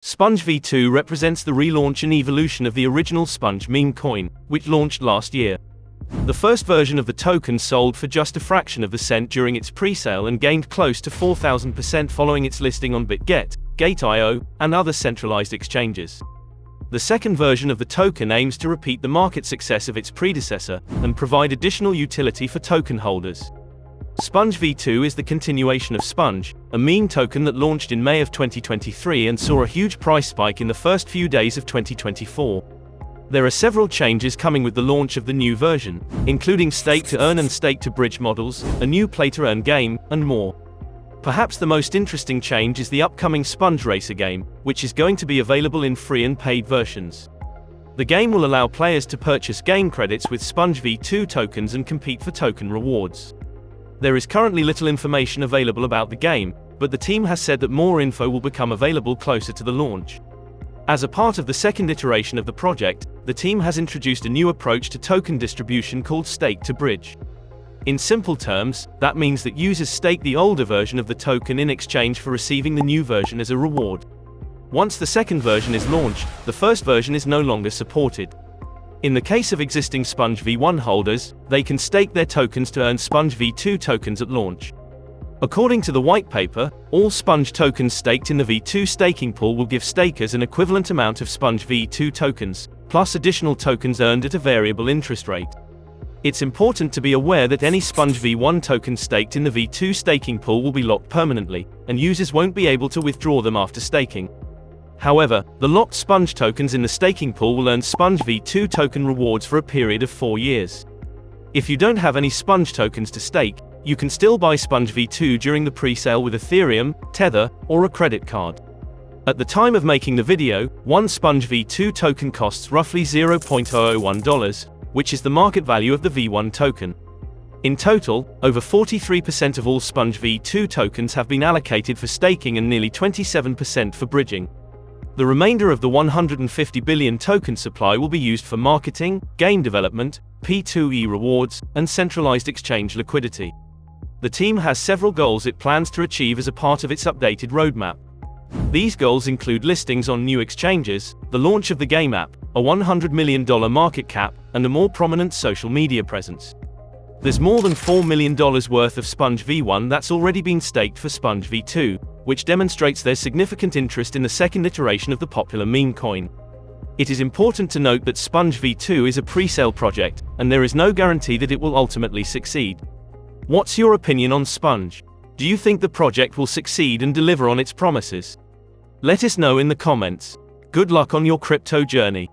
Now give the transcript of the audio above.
Sponge V2 represents the relaunch and evolution of the original Sponge meme coin, which launched last year. The first version of the token sold for just a fraction of a cent during its pre-sale and gained close to 4,000% following its listing on BitGet, Gate.io, and other centralized exchanges. The second version of the token aims to repeat the market success of its predecessor and provide additional utility for token holders. Sponge V2 is the continuation of Sponge, a meme token that launched in May of 2023 and saw a huge price spike in the first few days of 2024. There are several changes coming with the launch of the new version, including stake-to-earn and stake-to-bridge models, a new play-to-earn game, and more. Perhaps the most interesting change is the upcoming Sponge Racer game, which is going to be available in free and paid versions. The game will allow players to purchase game credits with Sponge V2 tokens and compete for token rewards. There is currently little information available about the game, but the team has said that more info will become available closer to the launch. As a part of the second iteration of the project, the team has introduced a new approach to token distribution called stake-to-bridge. In simple terms, that means that users stake the older version of the token in exchange for receiving the new version as a reward. Once the second version is launched, the first version is no longer supported. In the case of existing Sponge V1 holders, they can stake their tokens to earn Sponge V2 tokens at launch. According to the white paper, all Sponge tokens staked in the V2 staking pool will give stakers an equivalent amount of Sponge V2 tokens, plus additional tokens earned at a variable interest rate. It's important to be aware that any Sponge V1 tokens staked in the V2 staking pool will be locked permanently, and users won't be able to withdraw them after staking. However, the locked Sponge tokens in the staking pool will earn Sponge V2 token rewards for a period of 4 years. If you don't have any Sponge tokens to stake, you can still buy Sponge V2 during the pre-sale with Ethereum, Tether, or a credit card. At the time of making the video, one Sponge V2 token costs roughly $0.001, which is the market value of the V1 token. In total, over 43% of all Sponge V2 tokens have been allocated for staking and nearly 27% for bridging. The remainder of the 150 billion token supply will be used for marketing, game development, P2E rewards, and centralized exchange liquidity. The team has several goals it plans to achieve as a part of its updated roadmap. These goals include listings on new exchanges, the launch of the game app, a $100 million market cap, and a more prominent social media presence. There's more than $4 million worth of Sponge V1 that's already been staked for Sponge V2, which demonstrates their significant interest in the second iteration of the popular meme coin. It is important to note that Sponge V2 is a pre-sale project, and there is no guarantee that it will ultimately succeed. What's your opinion on Sponge? Do you think the project will succeed and deliver on its promises? Let us know in the comments. Good luck on your crypto journey.